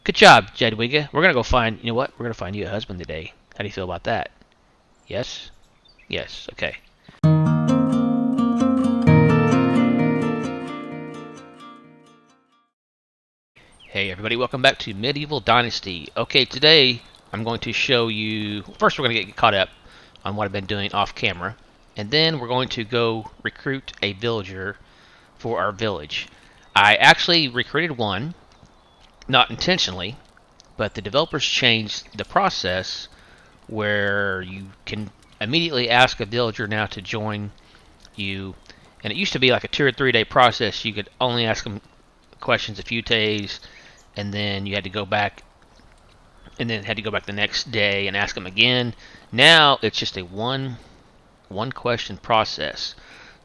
Good job, Jadwiga. We're gonna go find. You know what? We're gonna find you a husband today. How do you feel about that? Yes. Yes. Okay. Hey everybody, welcome back to Medieval Dynasty. Okay, today I'm going to show you. First, we're going to get caught up on what I've been doing off camera, and then we're going to go recruit a villager for our village. I actually recruited one, not intentionally, but the developers changed the process where you can immediately ask a villager now to join you. And it used to be like a 2 or 3 day process. You could only ask them questions a few days, and then you had to go back, and then had to go back the next day and ask them again. Now it's just a one question process.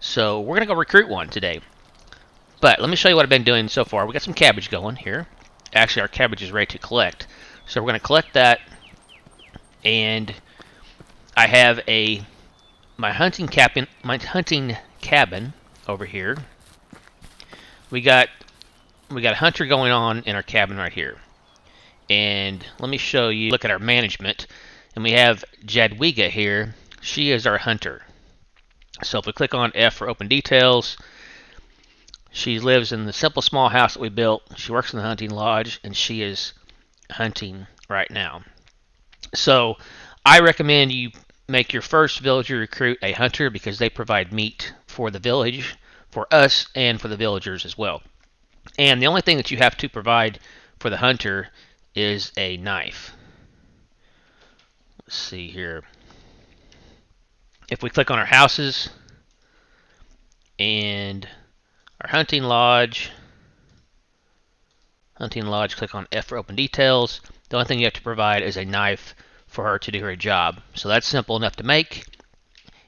So we're gonna go recruit one today. But let me show you what I've been doing so far. We got some cabbage going here. Actually, our cabbage is ready to collect. So we're gonna collect that, and I have my hunting cabin over here. We got a hunter going on in our cabin right here. And let me show you, look at our management, and we have Jadwiga here. She is our hunter. So if we click on F for open details, she lives in the simple small house that we built. She works in the hunting lodge, and she is hunting right now. So I recommend you make your first villager recruit a hunter, because they provide meat for the village, for us, and for the villagers as well. And the only thing that you have to provide for the hunter is a knife. Let's see here. If we click on our houses and our hunting lodge, click on F for open details, the only thing you have to provide is a knife for her to do her job. So that's simple enough to make,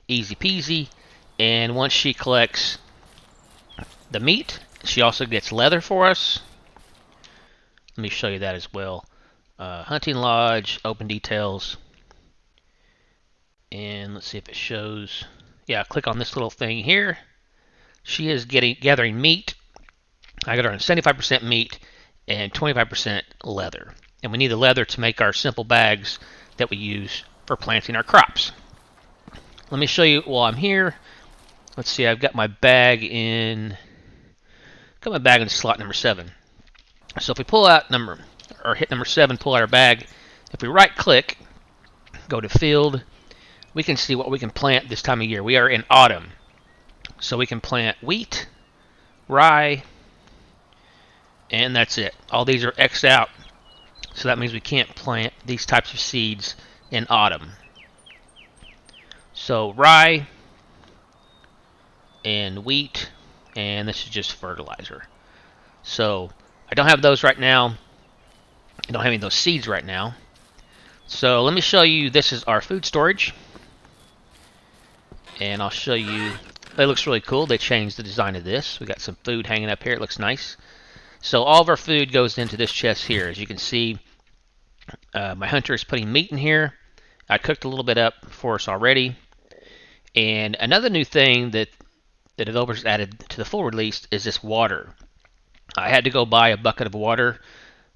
easy peasy. And once she collects the meat, she also gets leather for us. Let me show you that as well. Hunting lodge, open details, and let's see if it shows. Yeah, click on this little thing here. She is gathering meat. I got her on 75% meat and 25% leather. And we need the leather to make our simple bags that we use for planting our crops. Let me show you while I'm here. Let's see, I've got my bag in slot number 7. So if we pull out hit number 7, pull out our bag, if we right click, go to field, we can see what we can plant this time of year. We are in autumn. So we can plant wheat, rye, and that's it. All these are X'd out. So that means we can't plant these types of seeds in autumn. So rye and wheat, and this is just fertilizer. So I don't have those right now. I don't have any of those seeds right now. So let me show you, this is our food storage. And I'll show you, it looks really cool. They changed the design of this. We got some food hanging up here. It looks nice. So all of our food goes into this chest here. As you can see, my hunter is putting meat in here. I cooked a little bit up for us already. And another new thing that the developers added to the full release is this water. I had to go buy a bucket of water.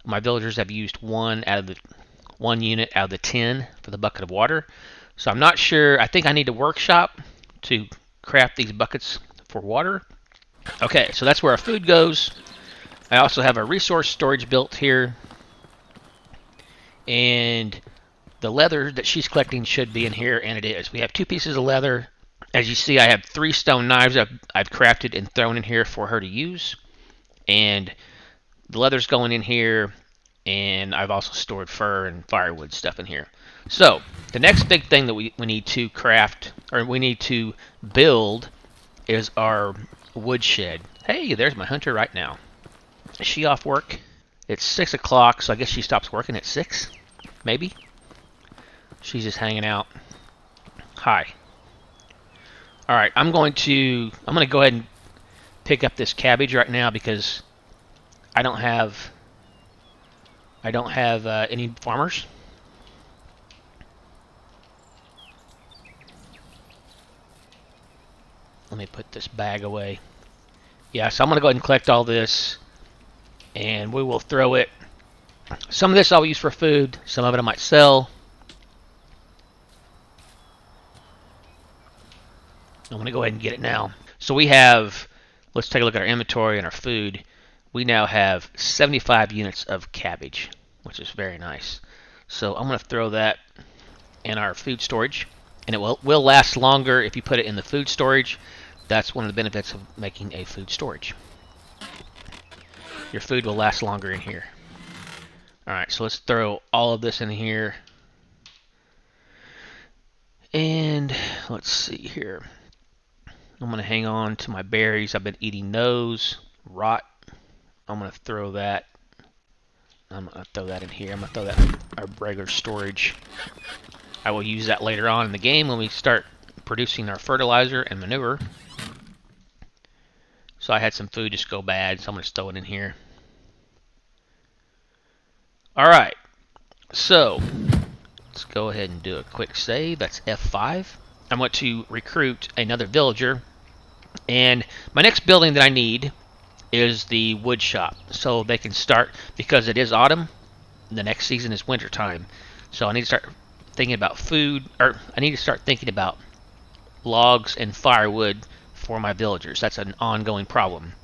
My villagers have used one unit out of the 10 for the bucket of water. So I'm not sure. I think I need a workshop to craft these buckets for water. Okay, so that's where our food goes. I also have a resource storage built here. And the leather that she's collecting should be in here, and it is. We have 2 pieces of leather. As you see, I have 3 stone knives I've crafted and thrown in here for her to use. And the leather's going in here, and I've also stored fur and firewood stuff in here. So the next big thing that we need to craft, or we need to build, is our woodshed. Hey, there's my hunter right now. Is she off work? It's 6 o'clock, so I guess she stops working at 6, maybe. She's just hanging out. Hi. All right, I'm going to go ahead and pick up this cabbage right now, because I don't have any farmers. Let me put this bag away. Yeah, so I'm going to go ahead and collect all this, and we will throw it Some of this I'll use for food. Some of it I might sell. I'm going to go ahead and get it now. So we have, let's take a look at our inventory and our food. We now have 75 units of cabbage, which is very nice. So I'm going to throw that in our food storage, and it will last longer if you put it in the food storage. That's one of the benefits of making a food storage. Your food will last longer in here. Alright, so let's throw all of this in here. And let's see here. I'm going to hang on to my berries. I've been eating those. Rot. I'm going to throw that. I'm going to throw that in here. I'm going to throw that in our regular storage. I will use that later on in the game when we start producing our fertilizer and manure. So I had some food just go bad, so I'm going to throw it in here. Alright, so let's go ahead and do a quick save. That's F5. I want to recruit another villager. And my next building that I need is the wood shop. So they can start, because it is autumn, the next season is winter time. So I need to start thinking about food, or I need to start thinking about logs and firewood for my villagers. That's an ongoing problem.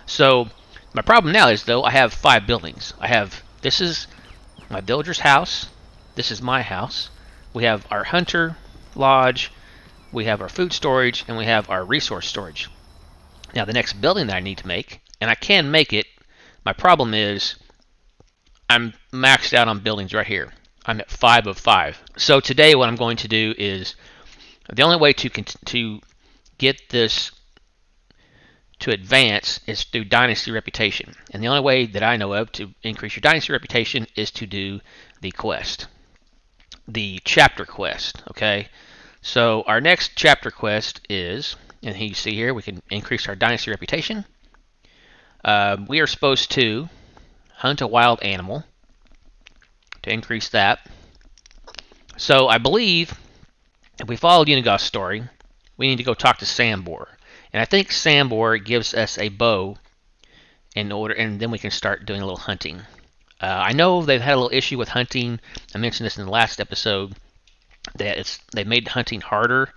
So my problem now is, though, I have 5 buildings. This is my villager's house. This is my house. We have our hunter lodge. We have our food storage, and we have our resource storage. Now the next building that I need to make, and I can make it, my problem is I'm maxed out on buildings right here. I'm at 5 of 5. So today what I'm going to do is, the only way to get this to advance is through dynasty reputation. And the only way that I know of to increase your dynasty reputation is to do the quest. The chapter quest, okay? So our next chapter quest is, and you see here, we can increase our dynasty reputation. We are supposed to hunt a wild animal to increase that. So I believe if we follow Unigoth's story, we need to go talk to Sambor. And I think Sambor gives us a bow in order, and then we can start doing a little hunting. I know they've had a little issue with hunting. I mentioned this in the last episode, that they made hunting harder.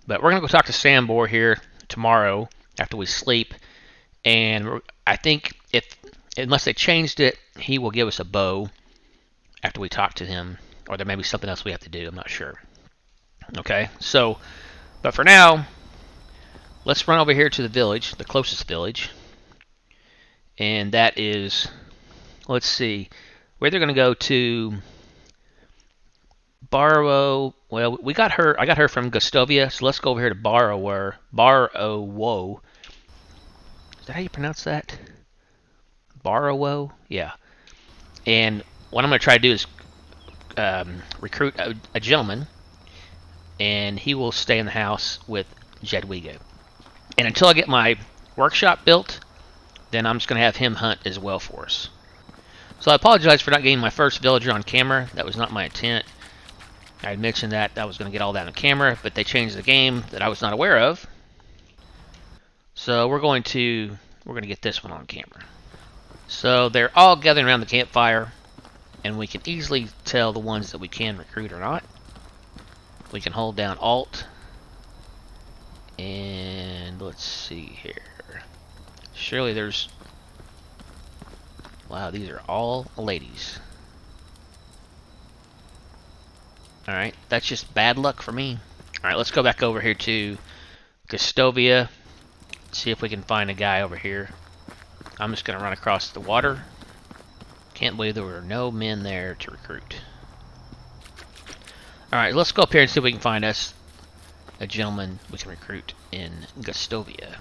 But we're going to go talk to Sambor here tomorrow after we sleep. And I think unless they changed it, he will give us a bow after we talk to him. Or there may be something else we have to do. I'm not sure. Okay, so, but for now, let's run over here to the village, the closest village. And that is, let's see, we're either going to go to Barrow. Well, I got her from Gustovia, so let's go over here to Barrowo. Is that how you pronounce that? Barrowo? Yeah. And what I'm going to try to do is recruit a gentleman, and he will stay in the house with Jedwiga. And until I get my workshop built, then I'm just going to have him hunt as well for us. So I apologize for not getting my first villager on camera. That was not my intent. I had mentioned that I was going to get all that on camera, but they changed the game that I was not aware of. So we're going to get this one on camera. So they're all gathering around the campfire, and we can easily tell the ones that we can recruit or not. We can hold down Alt, and let's see here. Surely there's... Wow, these are all ladies. Alright, that's just bad luck for me. Alright, let's go back over here to Gustovia. See if we can find a guy over here. I'm just going to run across the water. Can't believe there were no men there to recruit. Alright, let's go up here and see if we can find us a gentleman we can recruit in Gustovia.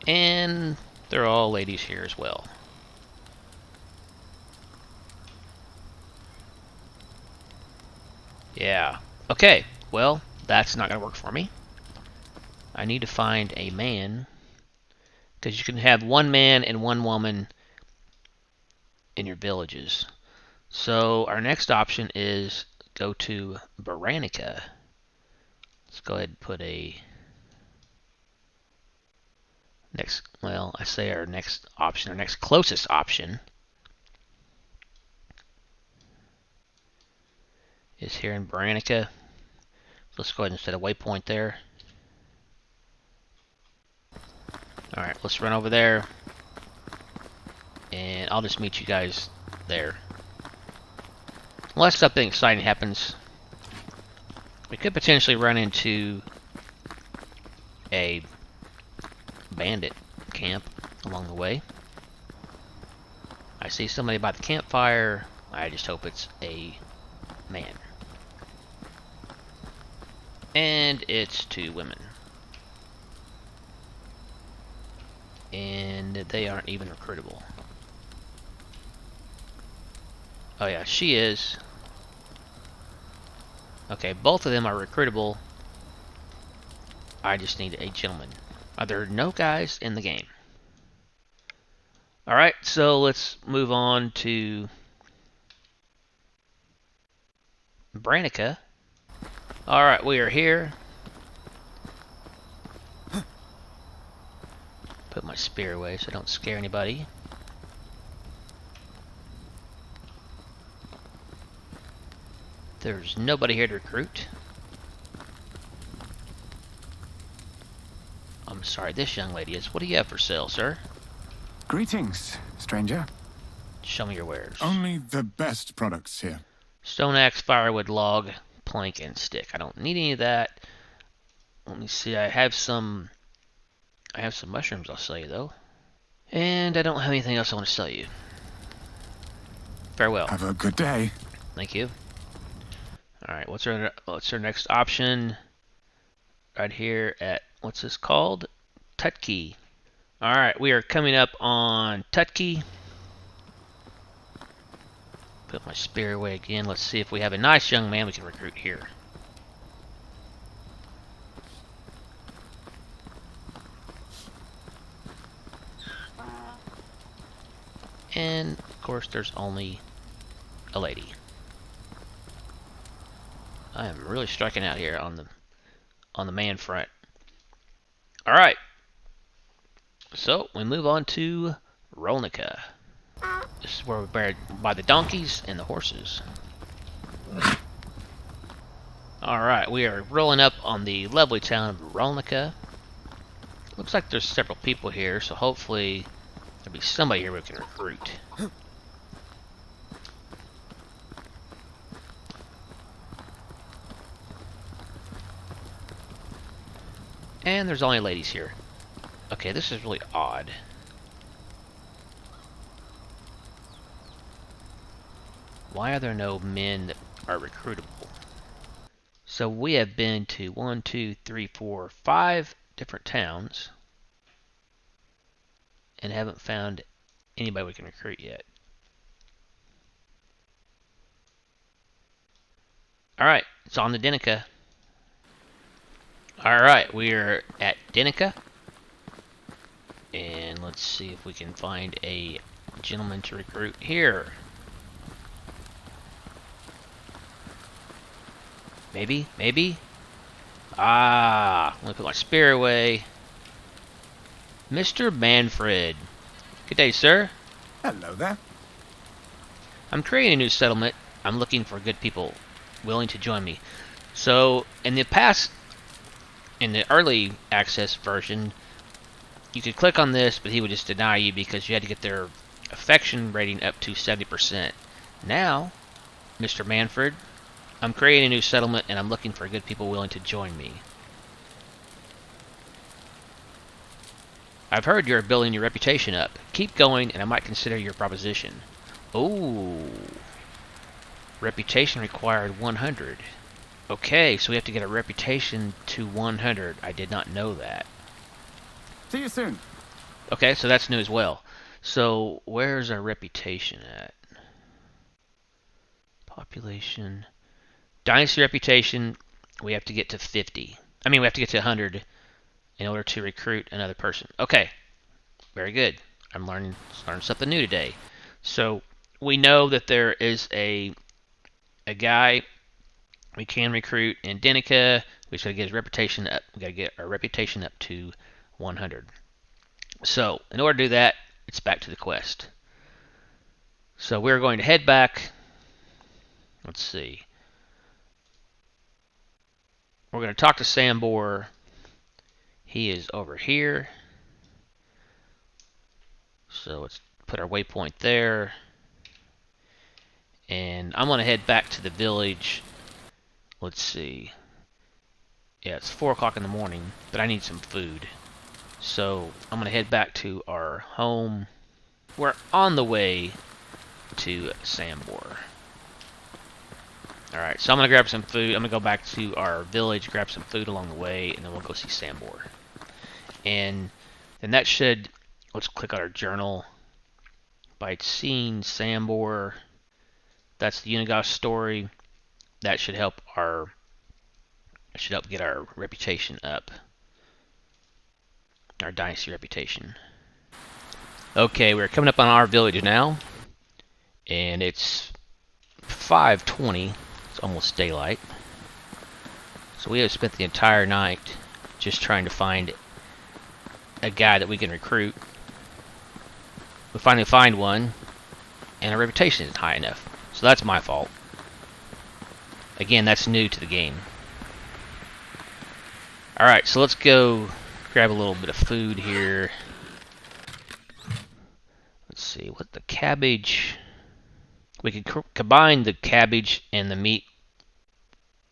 And they're all ladies here as well. Yeah. Okay, well, that's not going to work for me. I need to find a man, because you can have one man and one woman in your villages. So our next option is go to Baranica. Let's go ahead and put a... Next, well, I say our next option, our next closest option is here in Branica. Let's go ahead and set a waypoint there. Alright, let's run over there. And I'll just meet you guys there. Unless something exciting happens, we could potentially run into a bandit camp along the way. I see somebody by the campfire. I just hope it's a man. And it's 2 women. And they aren't even recruitable. Oh yeah, she is. Okay, both of them are recruitable. I just need a gentleman. Are there no guys in the game? Alright, so let's move on to Branica. Alright, we are here. Put my spear away so I don't scare anybody. There's nobody here to recruit. I'm sorry, this young lady is. What do you have for sale, sir? Greetings, stranger. Show me your wares. Only the best products here. Stone axe, firewood, log, plank, and stick. I don't need any of that. Let me see. I have some mushrooms I'll sell you though. And I don't have anything else I want to sell you. Farewell. Have a good day. Thank you. Alright, what's our next option? Right here at, what's this called? Tutki. Alright, we are coming up on Tutki. Put my spear away again. Let's see if we have a nice young man we can recruit here. And of course there's only a lady. I am really striking out here on the man front. Alright. So we move on to Rolnica. This is where we buy the donkeys and the horses. Alright, we are rolling up on the lovely town of Rolnica. Looks like there's several people here, so hopefully there'll be somebody here we can recruit. And there's only ladies here. Okay, this is really odd. Why are there no men that are recruitable? So we have been to 1, 2, 3, 4, 5 different towns and haven't found anybody we can recruit yet. Alright, it's on to Denica. Alright, we're at Denica. And let's see if we can find a gentleman to recruit here. Maybe? Maybe? Ah, let me put my spear away. Mr. Manfred. Good day, sir. Hello there. I'm creating a new settlement. I'm looking for good people willing to join me. So, in the past, in the early access version, you could click on this, but he would just deny you because you had to get their affection rating up to 70%. Now, Mr. Manfred, I'm creating a new settlement and I'm looking for good people willing to join me. I've heard you're building your reputation up. Keep going and I might consider your proposition. Oh, reputation required 100. Okay, so we have to get a reputation to 100. I did not know that. See you soon. Okay, so that's new as well. So where's our reputation at? Population. Dynasty reputation, we have to get to 50. I mean, we have to get to 100 in order to recruit another person. Okay, very good. I'm learning something new today. So we know that there is a guy we can recruit in Denica. We just got to get his reputation up. We got to get our reputation up to 100. So, in order to do that, it's back to the quest. So we're going to head back. Let's see. We're going to talk to Sambor. He is over here. So let's put our waypoint there. And I'm going to head back to the village. Let's see. Yeah, it's 4 o'clock in the morning, but I need some food. So I'm going to head back to our home. We're on the way to Sambor. Alright, so I'm going to grab some food. I'm going to go back to our village, grab some food along the way, and then we'll go see Sambor. And then that should... Let's click on our journal. By seeing Sambor, that's the Unigos story. That should help get our reputation up. Our dynasty reputation. Okay, we're coming up on our village now. And it's 5:20. It's almost daylight. So we have spent the entire night just trying to find a guy that we can recruit. We finally find one, and our reputation isn't high enough. So that's my fault. Again, that's new to the game. Alright, so let's go grab a little bit of food here. Let's see, what the cabbage... We could combine the cabbage and the meat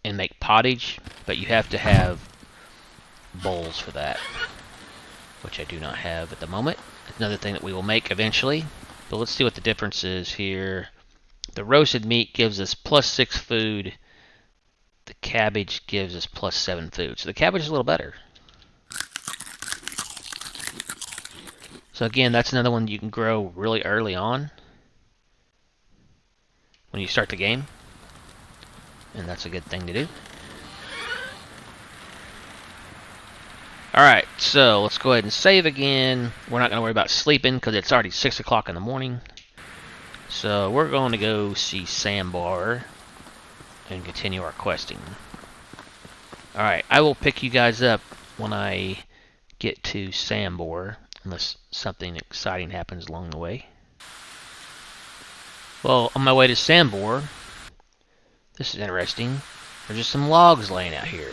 and make pottage, but you have to have bowls for that, which I do not have at the moment. Another thing that we will make eventually. But let's see what the difference is here. The roasted meat gives us +6 food. The cabbage gives us +7 food. So the cabbage is a little better. So again, that's another one you can grow really early on when you start the game. And that's a good thing to do. Alright, so let's go ahead and save again. We're not going to worry about sleeping because it's already 6 o'clock in the morning. So we're going to go see Sambor and continue our questing. Alright, I will pick you guys up when I get to Sambor, unless something exciting happens along the way. Well, on my way to Sambor, this is interesting. There's just some logs laying out here.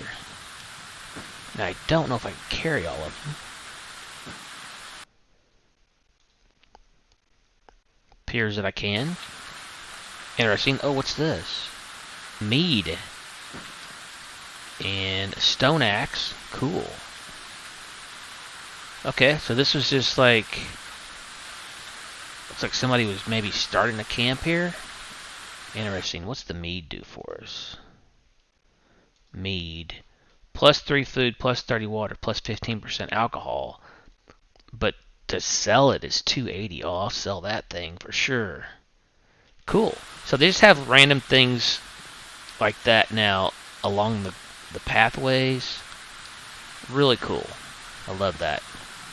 Now, I don't know if I can carry all of them. Appears that I can. Interesting. Oh, what's this? Mead. And a stone axe. Cool. Okay, so this was just like... Looks like somebody was maybe starting a camp here. Interesting. What's the mead do for us? Mead. +3 food, +30 water, +15% alcohol. But to sell it is $2.80. Oh, I'll sell that thing for sure. Cool. So they just have random things like that now along the pathways. Really cool. I love that.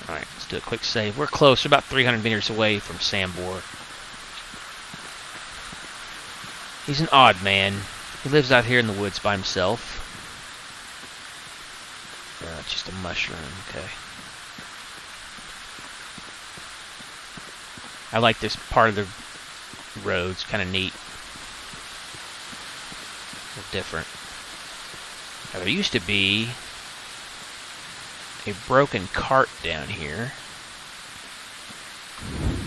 Alright, let's do a quick save. We're close. We're about 300 meters away from Sambor. He's an odd man. He lives out here in the woods by himself. It's just a mushroom, okay. I like this part of the road. It's kind of neat. A little different. Now, there used to be a broken cart down here.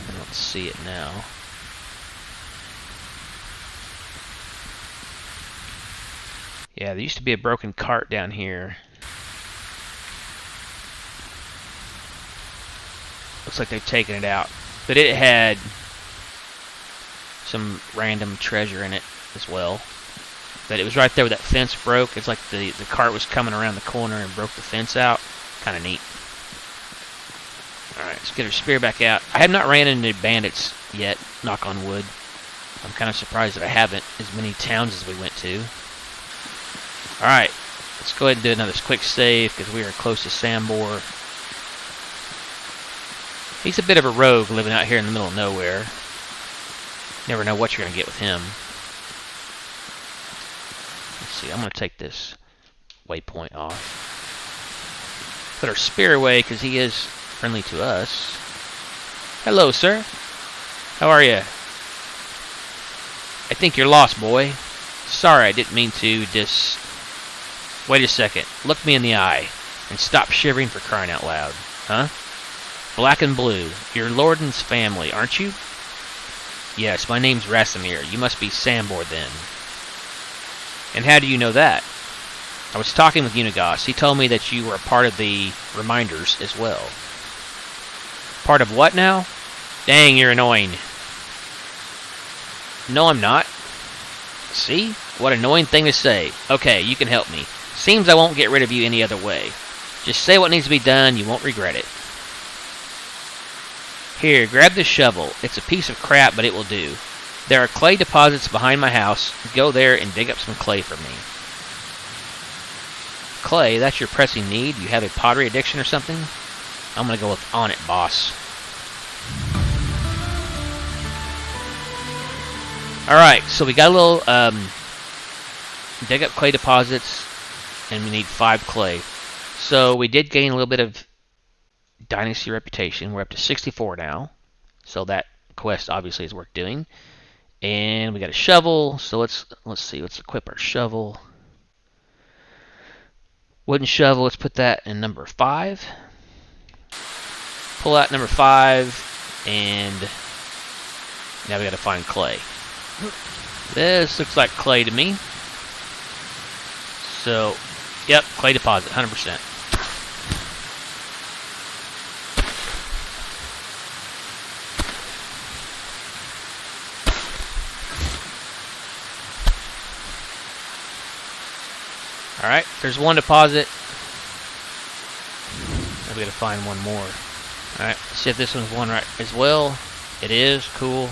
I don't see it now. Yeah, there used to be a broken cart down here. Looks like they've taken it out. But it had some random treasure in it as well. But it was right there where that fence broke. It's like the cart was coming around the corner and broke the fence out. Kind of neat. Alright, let's get our spear back out. I have not ran into bandits yet, knock on wood. I'm kind of surprised that I haven't as many towns as we went to. Alright, let's go ahead and do another quick save because we are close to Sambor. He's a bit of a rogue living out here in the middle of nowhere. Never know what you're going to get with him. Let's see, I'm going to take this waypoint off. Put our spear away because he is friendly to us. Hello, sir. How are you? I think you're lost, boy. Sorry, I didn't mean to just... Wait a second. Look me in the eye. And stop shivering for crying out loud. Huh? Black and blue. You're Lordan's family, aren't you? Yes, my name's Rasimir. You must be Sambor then. And how do you know that? I was talking with Unigos. He told me that you were a part of the Reminders as well. Part of what now? Dang, you're annoying. No, I'm not. See? What an annoying thing to say. Okay, you can help me. Seems I won't get rid of you any other way. Just say what needs to be done, you won't regret it. Here, grab this shovel. It's a piece of crap, but it will do. There are clay deposits behind my house. Go there and dig up some clay for me. Clay, that's your pressing need? You have a pottery addiction or something? I'm gonna go with on it, boss. Alright, so we got a little, dig up clay deposits, and we need 5 clay. So we did gain a little bit of Dynasty reputation. We're up to 64 now. So that quest obviously is worth doing. And we got a shovel, so let's see, let's equip our shovel. Wooden shovel, let's put that in number 5. Pull out number 5, and now we gotta find clay. This looks like clay to me. So, yep, clay deposit, 100%. Alright, there's one deposit. Now we gotta find one more. Alright, let's see if this one's one right as well. It is, cool.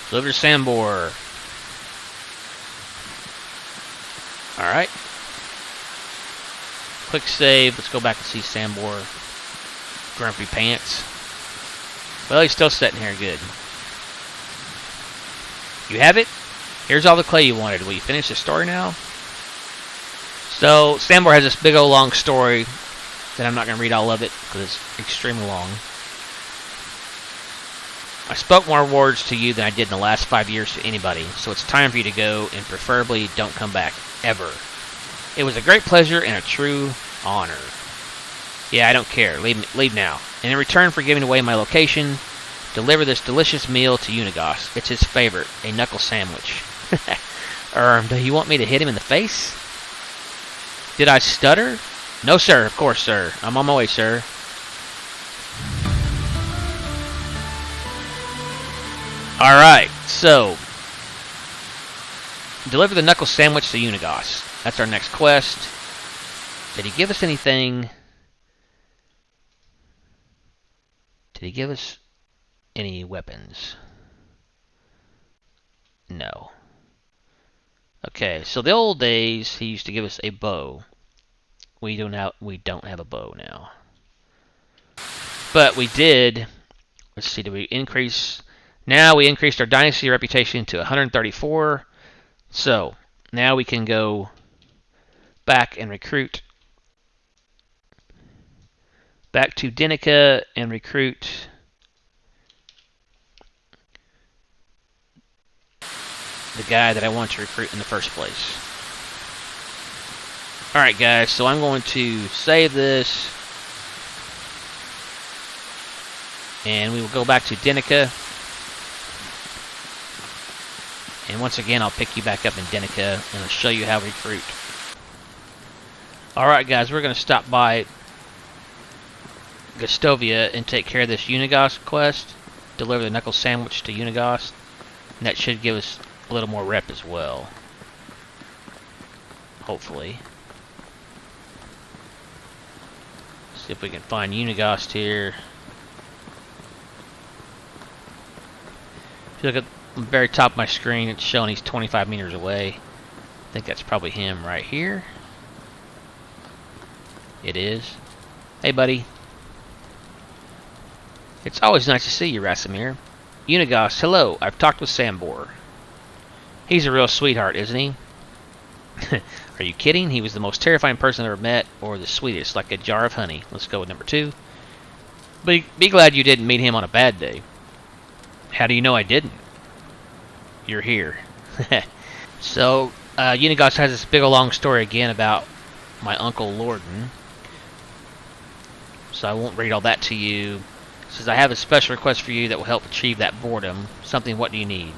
Deliver to Sambor. Alright. Quick save. Let's go back and see Sambor. Grumpy pants. Well, he's still sitting here good. You have it? Here's all the clay you wanted. Will you finish the story now? So, Sambor has this big old long story that I'm not going to read all of it because it's extremely long. I spoke more words to you than I did in the last 5 years to anybody, so it's time for you to go, and preferably don't come back, ever. It was a great pleasure and a true honor. Yeah, I don't care. Leave now. And in return for giving away my location, deliver this delicious meal to Unigos. It's his favorite, a knuckle sandwich. Do you want me to hit him in the face? Did I stutter? No, sir. Of course, sir. I'm on my way, sir. Alright, so deliver the knuckle sandwich to Unigos. That's our next quest. Did he give us anything? Did he give us any weapons? No. Okay, so the old days he used to give us a bow. We don't have a bow now. But we did. Let's see, did we increase? Now we increased our dynasty reputation to 134. So now we can go back and recruit back to Dinica and recruit the guy that I want to recruit in the first place. Alright guys, so I'm going to save this and we will go back to Dinica. And once again, I'll pick you back up in Dinica, and I'll show you how to recruit. Alright guys, we're going to stop by Gustovia and take care of this Unigos quest. Deliver the knuckle sandwich to Unigos. And that should give us a little more rep as well. Hopefully. See if we can find Unigos here. If you look at the very top of my screen, it's showing he's 25 meters away. I think that's probably him right here. It is. Hey, buddy. It's always nice to see you, Rasimir. Unigos, hello. I've talked with Sambor. He's a real sweetheart, isn't he? Are you kidding? He was the most terrifying person I've ever met, or the sweetest, like a jar of honey. Let's go with number 2. Be glad you didn't meet him on a bad day. How do you know I didn't? You're here. So, Unigos has this big long story again about my Uncle Lorden. So I won't read all that to you. It says, I have a special request for you that will help achieve that boredom. Something, what do you need?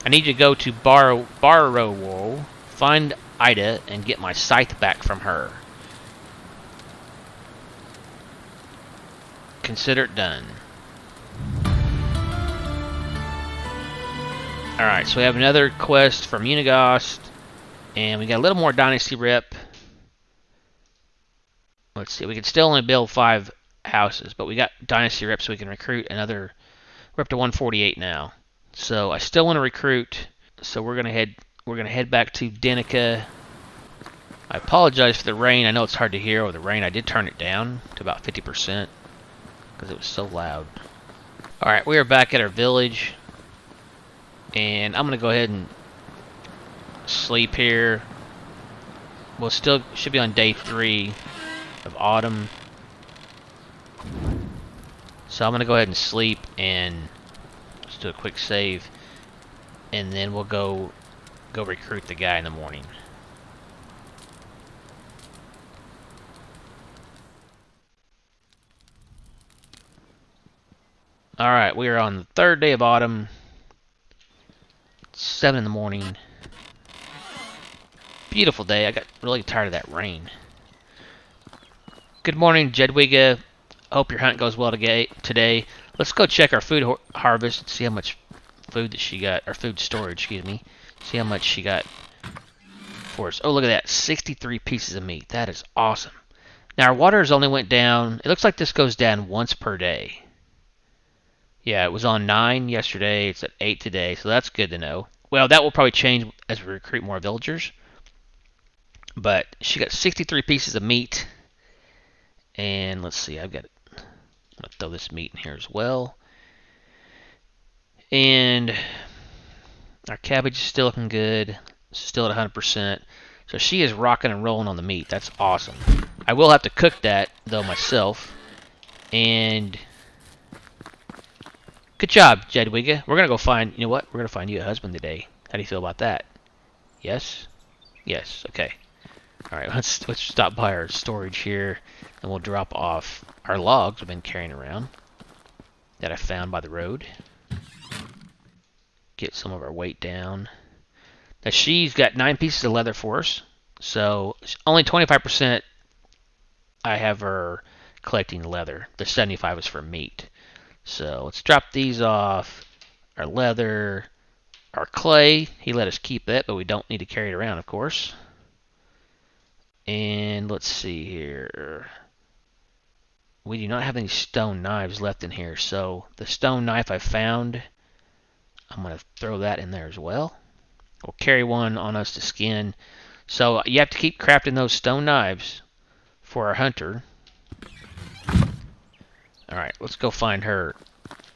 I need you to go to Barrowo, find Ida, and get my scythe back from her. Consider it done. Alright, so we have another quest from Unigos, and we got a little more Dynasty rep. Let's see, we can still only build 5 houses, but we got Dynasty rep so we can recruit another. We're up to 148 now. So I still want to recruit, so we're gonna head back to Denica. I apologize for the rain. I know it's hard to hear with the rain. I did turn it down to about 50% because it was so loud. Alright, we are back at our village. And I'm going to go ahead and sleep here. We'll still should be on day 3 of autumn. So I'm going to go ahead and sleep and just do a quick save. And then we'll go recruit the guy in the morning. Alright, we are on the 3rd day of autumn. 7 in the morning. Beautiful day. I got really tired of that rain. Good morning, Jedwiga. Hope your hunt goes well today. Let's go check our food harvest and see how much food that she got, or food storage, excuse me. See how much she got for us. Oh, look at that. 63 pieces of meat. That is awesome. Now, our waters only went down. It looks like this goes down once per day. Yeah, it was on 9 yesterday. It's at 8 today, so that's good to know. Well, that will probably change as we recruit more villagers. But she got 63 pieces of meat. And let's see, I'm going to throw this meat in here as well. And our cabbage is still looking good. Still at 100%. So she is rocking and rolling on the meat. That's awesome. I will have to cook that, though, myself. And good job, Jedwiga. We're going to go find, you know what? We're going to find you a husband today. How do you feel about that? Yes? Yes, okay. Alright, let's stop by our storage here, and we'll drop off our logs we've been carrying around that I found by the road. Get some of our weight down. Now she's got 9 pieces of leather for us, so only 25% I have her collecting leather. The 75 is for meat. So let's drop these off. Our leather, our clay, he let us keep that, but we don't need to carry it around, of course. And let's see here. We do not have any stone knives left in here, so the stone knife I found, I'm going to throw that in there as well. We'll carry one on us to skin. So you have to keep crafting those stone knives for our hunter. Alright, let's go find her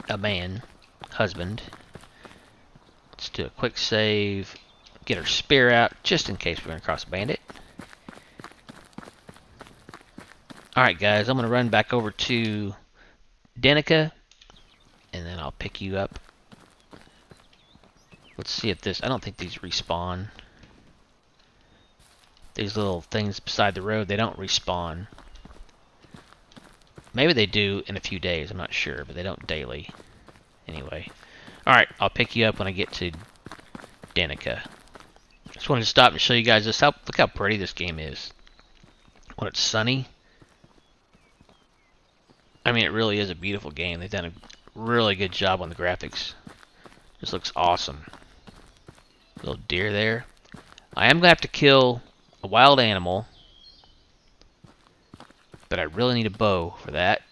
a man, husband. Let's do a quick save. Get her spear out, just in case we're going to cross a bandit. Alright guys, I'm going to run back over to Denica, and then I'll pick you up. Let's see if this, I don't think these respawn. These little things beside the road, they don't respawn. Maybe they do in a few days, I'm not sure, but they don't daily. Anyway. Alright, I'll pick you up when I get to Denica. Just wanted to stop and show you guys this. Look how pretty this game is. When it's sunny. I mean, it really is a beautiful game. They've done a really good job on the graphics. This looks awesome. Little deer there. I am going to have to kill a wild animal. But I really need a bow for that.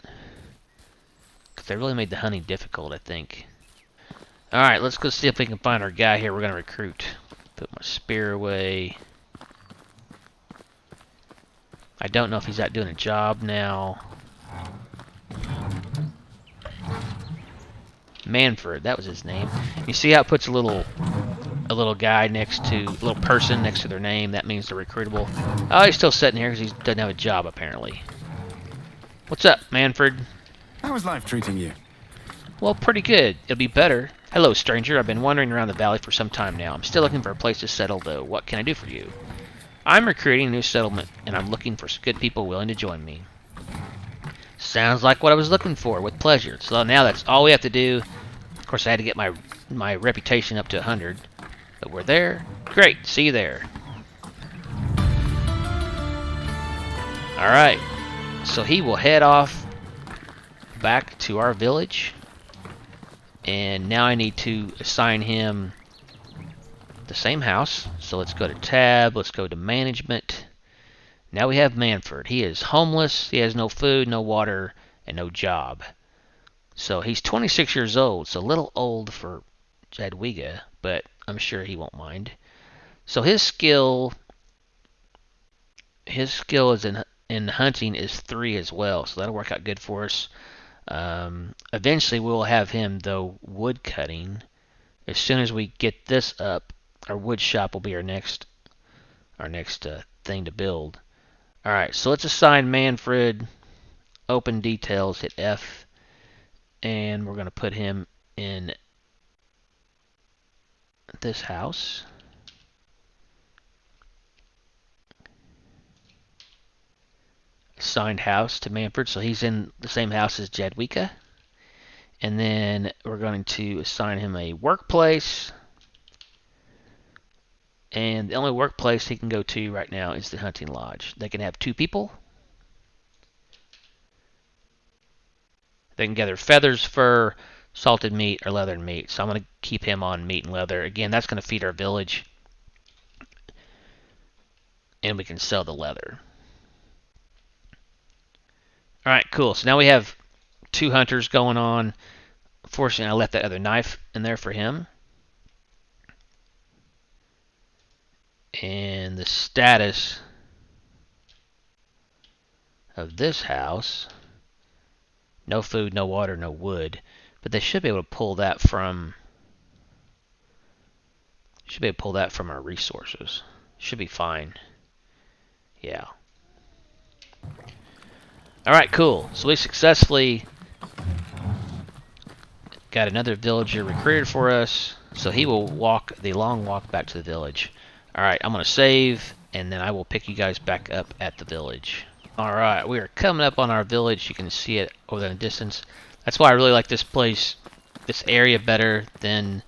Because they really made the hunting difficult, I think. Alright, let's go see if we can find our guy here we're going to recruit. Put my spear away. I don't know if he's out doing a job now. Manfred, that was his name. You see how it puts a little guy next to a little person next to their name? That means they're recruitable. Oh, he's still sitting here because he doesn't have a job apparently. What's up, Manfred? How is life treating you? Well, pretty good. It'll be better. Hello, stranger. I've been wandering around the valley for some time now. I'm still looking for a place to settle, though. What can I do for you? I'm recruiting a new settlement, and I'm looking for good people willing to join me. Sounds like what I was looking for, with pleasure. So now that's all we have to do. Of course, I had to get my reputation up to 100. But we're there. Great. See you there. Alright. So he will head off back to our village. And now I need to assign him the same house. So let's go to tab. Let's go to management. Now we have Manfred. He is homeless. He has no food, no water, and no job. So he's 26 years old. So a little old for Jadwiga, but I'm sure he won't mind. So his skill is in hunting is 3 as well. So that'll work out good for us. Eventually we'll have him, though, wood cutting. As soon as we get this up, our wood shop will be our next thing to build. Alright, so let's assign Manfred. Open details, hit F, and we're going to put him in this house. Assigned house to Manfred, so he's in the same house as Jadwiga. And then we're going to assign him a workplace. And the only workplace he can go to right now is the hunting lodge. They can have 2 people. They can gather feathers, fur, salted meat, or leathered meat. So I'm going to keep him on meat and leather. Again, that's going to feed our village. And we can sell the leather. Alright, cool. So now we have 2 hunters going on. Fortunately, I left that other knife in there for him. And the status of this house: no food, no water, no wood. But they should be able to pull that from our resources. Should be fine. Yeah. Alright, cool. So we successfully got another villager recruited for us. So he will walk the long walk back to the village. Alright, I'm going to save, and then I will pick you guys back up at the village. Alright, we are coming up on our village. You can see it over there in the distance. That's why I really like this place, this area, better than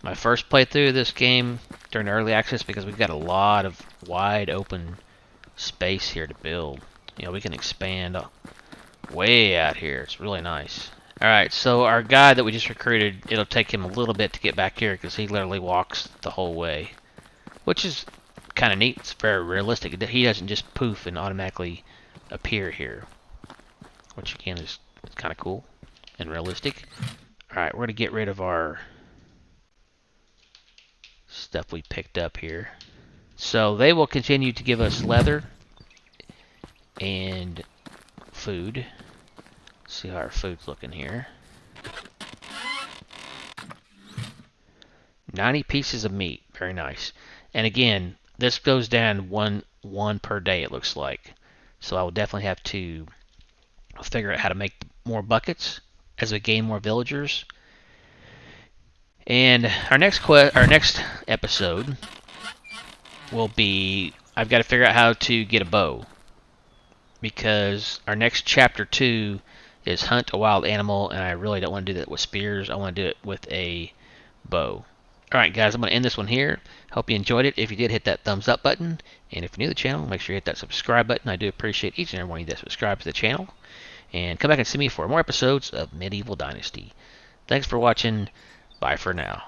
my first playthrough of this game during early access, because we've got a lot of wide open space here to build. You know, we can expand way out here. It's really nice. Alright, so our guy that we just recruited, it'll take him a little bit to get back here because he literally walks the whole way. Which is kind of neat. It's very realistic. He doesn't just poof and automatically appear here. Which again is kind of cool and realistic. Alright, we're going to get rid of our stuff we picked up here. So they will continue to give us leather and food. Let's see how our food's looking here. 90 pieces of meat. Very nice. And again, this goes down one per day, it looks like. So I will definitely have to figure out how to make more buckets as we gain more villagers. And our next episode will be, I've got to figure out how to get a bow, because our next chapter 2 is hunt a wild animal, and I really don't want to do that with spears. I want to do it with a bow. Alright guys, I'm going to end this one here. Hope you enjoyed it. If you did, hit that thumbs up button. And if you're new to the channel, make sure you hit that subscribe button. I do appreciate each and every one of you that subscribe to the channel. And come back and see me for more episodes of Medieval Dynasty. Thanks for watching. Bye for now.